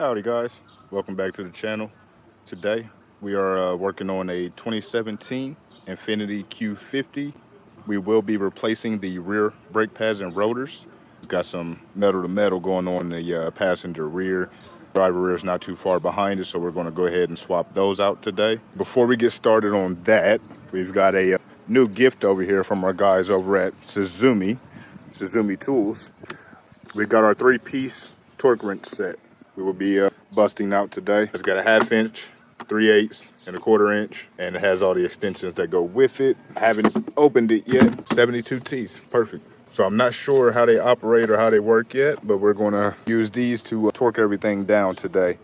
Howdy guys, welcome back to the channel. Today we are working on a 2017 Infiniti Q50. We will be replacing the rear brake pads and rotors. It's got some metal to metal going on in the passenger rear. Driver rear is not too far behind it, so we're going to go ahead and swap those out today. Before we get started on that, we've got a new gift over here from our guys over at SUZUME Tools. We got our 3-piece torque wrench set. We will be busting out today. It's got a 1/2 inch, 3/8, and a 1/4 inch, and it has all the extensions that go with it. I haven't opened it yet. 72 teeth, perfect. So I'm not sure how they operate or how they work yet, but we're gonna use these to torque everything down today.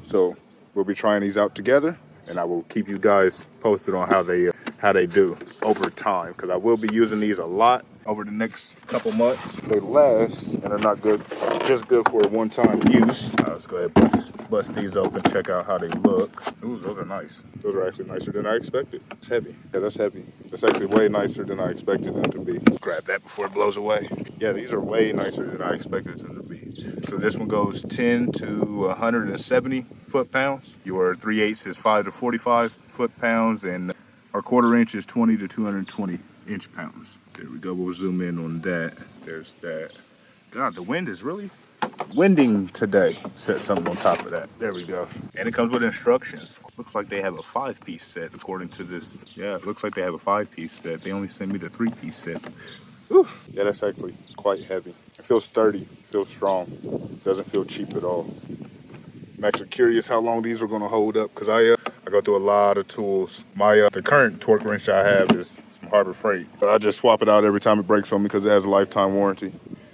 So we'll be trying these out together, and I will keep you guys posted on how they do over time, because I will be using these a lot over the next couple months. They last and are not good, just good for a one-time use. Let's go ahead and bust these open, check out how they look. Ooh, those are nice. Those are actually nicer than I expected. It's heavy. Yeah, that's heavy. That's actually way nicer than I expected them to be. Grab that before it blows away. Yeah, these are way nicer than I expected them to be. So this one goes 10 to 170 foot-pounds. Your 3/8 is 5 to 45 foot-pounds, and our 1/4 inch is 20 to 220 inch-pounds. There we go, we'll zoom in on that. There's that. God, the wind is really winding today. Set something on top of that. There we go. And it comes with instructions. Looks like they have a 5-piece set according to this. Yeah, it looks like they have a 5-piece set. They only sent me the 3-piece set. Whew. Yeah, that's actually quite heavy. It feels sturdy, it feels strong. Doesn't feel cheap at all. I'm actually curious how long these are going to hold up, because I go through a lot of tools. The current torque wrench I have is from Harbor Freight, but I just swap it out every time it breaks on me because it has a lifetime warranty.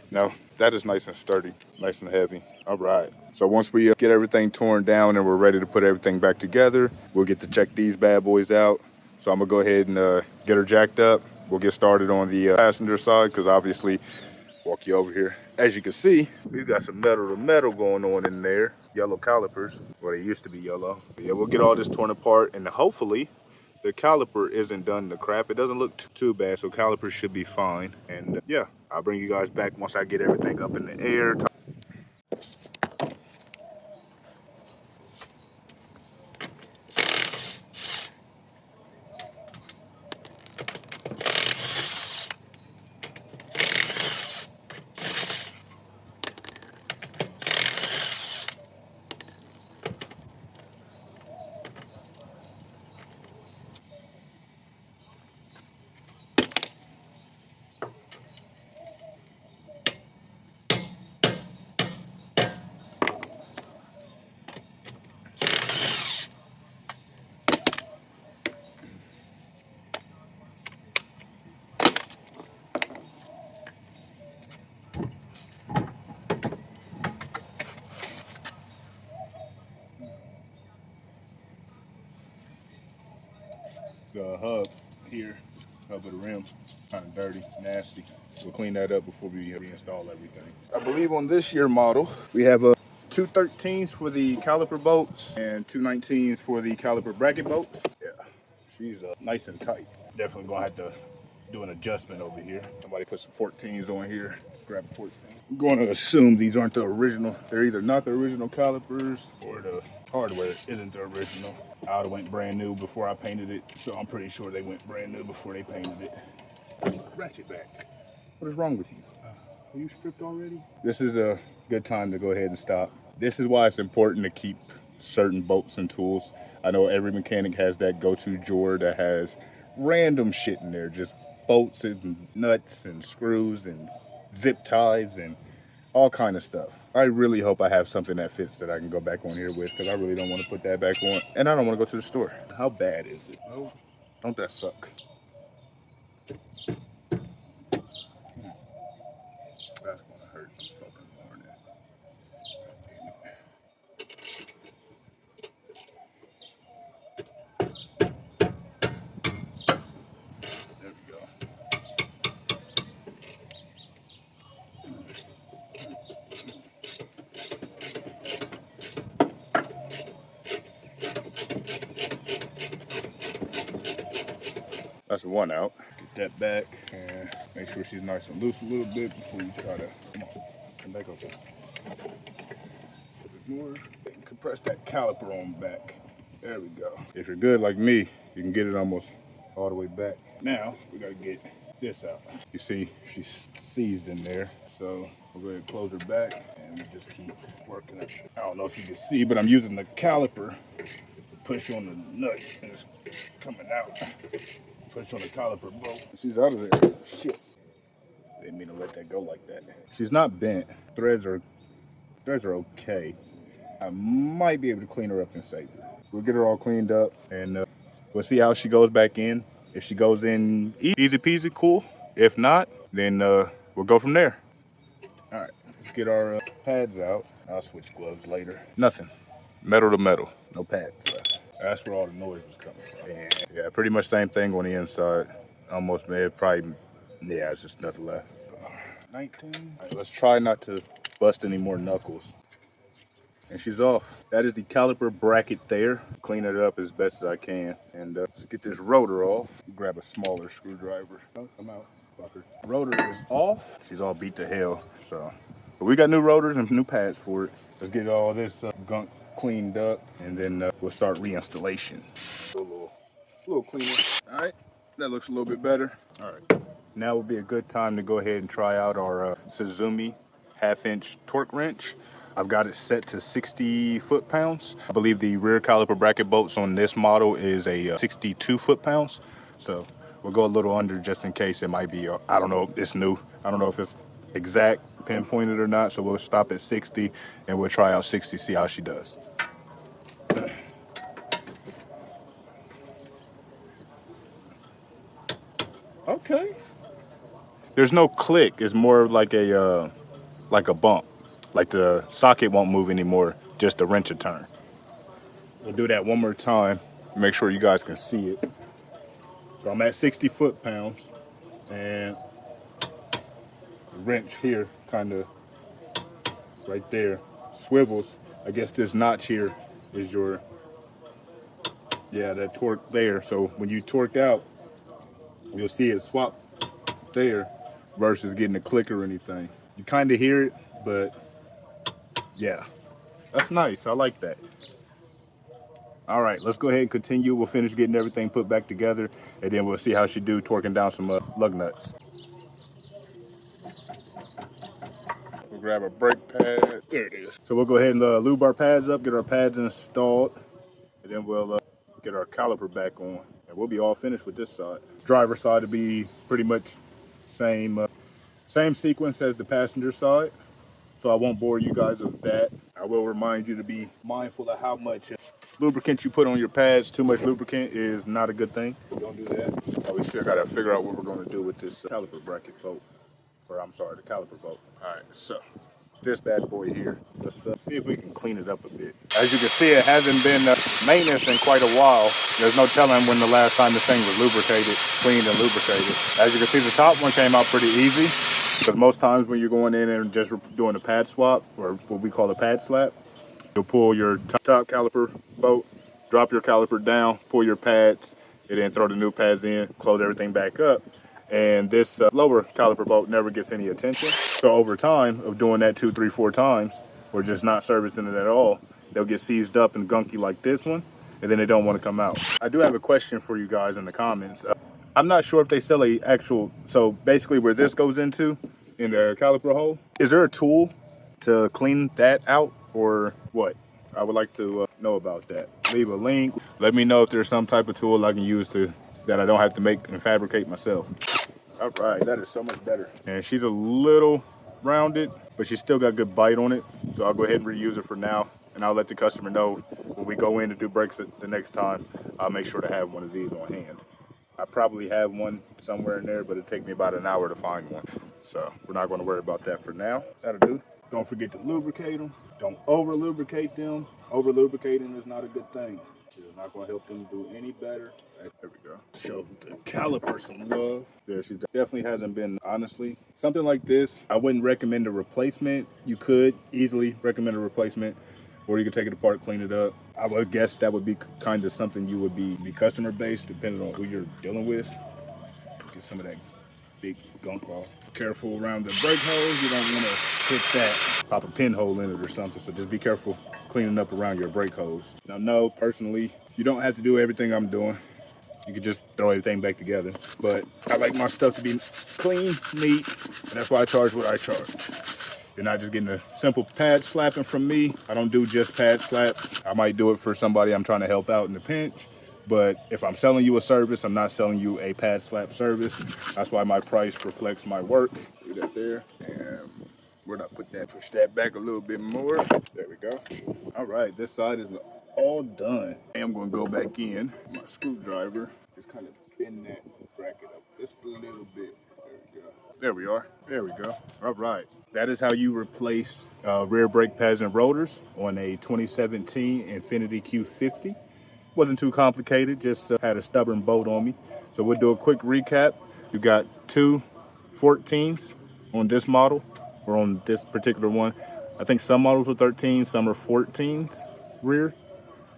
Now that is nice and sturdy, nice and heavy. All right. So once we get everything torn down and we're ready to put everything back together, we'll get to check these bad boys out. So I'm gonna go ahead and get her jacked up. We'll get started on the passenger side, because obviously, walk you over here. As you can see, we've got some metal to metal going on in there. Yellow calipers, well, they used to be yellow. But yeah, we'll get all this torn apart, and hopefully the caliper isn't done to crap. It doesn't look too bad, so calipers should be fine. And yeah, I'll bring you guys back once I get everything up in the air. The hub here, hub of the rim, kind of dirty, nasty. We'll clean that up before we reinstall everything. I believe on this year model, we have a 213s for the caliper bolts and 219s for the caliper bracket bolts. Yeah, she's nice and tight. Definitely gonna have to do an adjustment over here. Somebody put some 14s on here. Grab a 14. I'm going to assume these aren't the original. They're either not the original calipers or the hardware isn't the original. I would have went brand new before I painted it, so I'm pretty sure they went brand new before they painted it. Ratchet back. What is wrong with you? Are you stripped already? This is a good time to go ahead and stop. This is why it's important to keep certain bolts and tools. I know every mechanic has that go-to drawer that has random shit in there, just bolts and nuts and screws and zip ties and all kind of stuff. I really hope I have something that fits that I can go back on here with, because I really don't want to put that back on, and I don't want to go to the store. How bad is it? Oh, don't that suck? That's gonna hurt some fucking morning. There we go. That's one out. Get that back and make sure she's nice and loose a little bit before you try to, come on, come back up there. A bit more. press that caliper on back. There we go. If you're good like me, you can get it almost all the way back. Now, we gotta get this out. You see, she's seized in there. So we'll go ahead and close her back and we just keep working it. I don't know if you can see, but I'm using the caliper to push on the nut and it's coming out. Push on the caliper, bro. She's out of there. Shit. Didn't mean to let that go like that. She's not bent. Threads are okay. I might be able to clean her up and save her. We'll get her all cleaned up and we'll see how she goes back in. If she goes in easy peasy, cool. If not, then we'll go from there. All right, let's get our pads out. I'll switch gloves later. Nothing, metal to metal, no pads left. That's where all the noise was coming from. Yeah, pretty much same thing on the inside. Almost made, probably, yeah, it's just nothing left. 19. All right, let's try not to bust any more knuckles. And she's off. That is the caliper bracket there. Clean it up as best as I can. And let's get this rotor off. Grab a smaller screwdriver. Oh, come out, fucker. Rotor is off. She's all beat to hell. So, but we got new rotors and new pads for it. Let's get all this gunk cleaned up and then we'll start reinstallation. A little cleaner. All right, that looks a little bit better. All right, now would be a good time to go ahead and try out our SUZUME 1/2-inch torque wrench. I've got it set to 60 foot-pounds. I believe the rear caliper bracket bolts on this model is a 62 foot-pounds. So we'll go a little under just in case it might be, I don't know, it's new. I don't know if it's exact pinpointed or not. So we'll stop at 60 and we'll try out 60, see how she does. Okay. There's no click, it's more like a bump. Like the socket won't move anymore, just the wrench will turn. We'll do that one more time, make sure you guys can see it. So I'm at 60 foot-pounds, and the wrench here, kind of right there, swivels. I guess this notch here is your, yeah, that torque there. So when you torque out, you'll see it swap there versus getting a click or anything. You kind of hear it, but yeah, that's nice. I like that. All right, let's go ahead and continue. We'll finish getting everything put back together, and then we'll see how she do torquing down some lug nuts. We'll grab our brake pad. There it is. So we'll go ahead and lube our pads up, get our pads installed, and then we'll get our caliper back on, and we'll be all finished with this side. Driver side will be pretty much same sequence as the passenger side. So I won't bore you guys with that. I will remind you to be mindful of how much lubricant you put on your pads. Too much lubricant is not a good thing. Don't do that. We still gotta figure out what we're gonna do with this caliper bracket bolt. Or I'm sorry, the caliper bolt. All right, so this bad boy here. Let's see if we can clean it up a bit. As you can see, it hasn't been maintenance in quite a while. There's no telling when the last time this thing was lubricated, cleaned and lubricated. As you can see, the top one came out pretty easy. Because most times when you're going in and just doing a pad swap, or what we call a pad slap, you'll pull your top caliper bolt, drop your caliper down, pull your pads, and then throw the new pads in, close everything back up. And this lower caliper bolt never gets any attention. So over time of doing that 2, 3, 4 times, or just not servicing it at all, they'll get seized up and gunky like this one, and then they don't want to come out. I do have a question for you guys in the comments. I'm not sure if they sell a actual, so basically where this goes into, in the caliper hole, is there a tool to clean that out or what? I would like to know about that. Leave a link. Let me know if there's some type of tool I can use that I don't have to make and fabricate myself. All right, that is so much better. And she's a little rounded, but she's still got good bite on it. So I'll go ahead and reuse it for now. And I'll let the customer know when we go in to do brakes the next time, I'll make sure to have one of these on hand. I probably have one somewhere in there, but it'll take me about an hour to find one. So we're not going to worry about that for now. That'll do. Don't forget to lubricate them. Don't over lubricate them. Over lubricating is not a good thing. It's not going to help them do any better. Right, there we go. Show the caliper some love. There, she definitely hasn't been, honestly. Something like this, I wouldn't recommend a replacement. You could easily recommend a replacement, or you could take it apart, clean it up. I would guess that would be kind of something you would be customer based, depending on who you're dealing with. Get some of that big gunk off. Careful around the brake hose. You don't want to hit that, pop a pinhole in it or something. So just be careful cleaning up around your brake hose. Now, no, personally, you don't have to do everything I'm doing. You could just throw everything back together. But I like my stuff to be clean, neat, and that's why I charge what I charge. You're not just getting a simple pad slapping from me. I don't do just pad slaps. I might do it for somebody I'm trying to help out in a pinch. But if I'm selling you a service, I'm not selling you a pad slap service. That's why my price reflects my work. Do that there. And where'd I put that? Push that back a little bit more. There we go. All right, this side is all done. I'm gonna go back in. My screwdriver, just kind of bend that bracket up just a little bit. There we go. There we are. There we go. All right. That is how you replace rear brake pads and rotors on a 2017 Infiniti Q50. Wasn't too complicated, just had a stubborn bolt on me. So we'll do a quick recap. You got two 14s on this model, or on this particular one. I think some models are 13, some are 14s rear,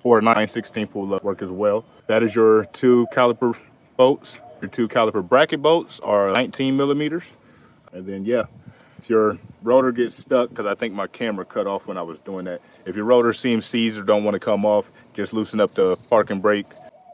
or 9/16 will work as well. That is your two caliper bolts. Your two caliper bracket bolts are 19 millimeters. And then, yeah, if your rotor gets stuck, because I think my camera cut off when I was doing that. If your rotor seems seized or don't want to come off, just loosen up the parking brake.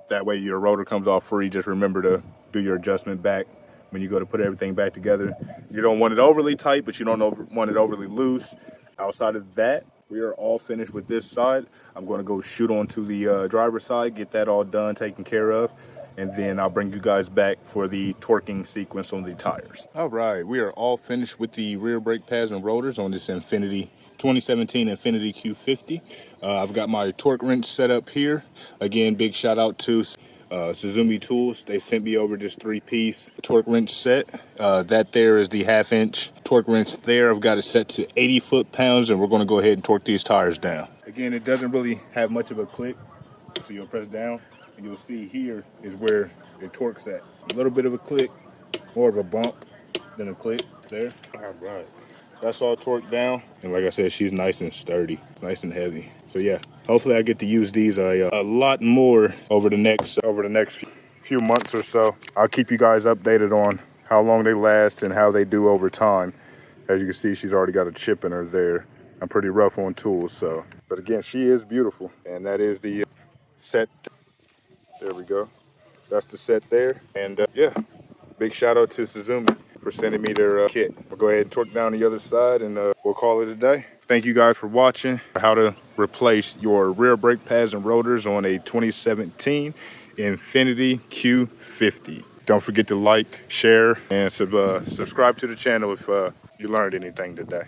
That way your rotor comes off free. Just remember to do your adjustment back when you go to put everything back together. You don't want it overly tight, but you don't want it overly loose. Outside of that, we are all finished with this side. I'm going to go shoot onto the driver's side, get that all done, taken care of, and then I'll bring you guys back for the torquing sequence on the tires. All right, we are all finished with the rear brake pads and rotors on this 2017 Infiniti Q50. I've got my torque wrench set up here. Again, big shout out to SUZUME tools. They sent me over this 3-piece torque wrench set. That there is the 1/2-inch torque wrench there. I've got it set to 80 foot-pounds, and we're going to go ahead and torque these tires down. Again, it doesn't really have much of a click, so you'll press down, and you'll see here is where it torques at. A little bit of a click, more of a bump than a click there. All right. That's all torqued down, and like I said, she's nice and sturdy, nice and heavy. So yeah, hopefully I get to use these a lot more over the next few months or so. I'll keep you guys updated on how long they last and how they do over time. As you can see, she's already got a chip in her there. I'm pretty rough on tools, so. But again, she is beautiful, and that is the set. There we go. That's the set there, and yeah, big shout out to SUZUME for sending me their kit. We'll go ahead and torque down the other side, and we'll call it a day. Thank you guys for watching how to replace your rear brake pads and rotors on a 2017 Infiniti Q50. Don't forget to like, share, and subscribe to the channel if you learned anything today.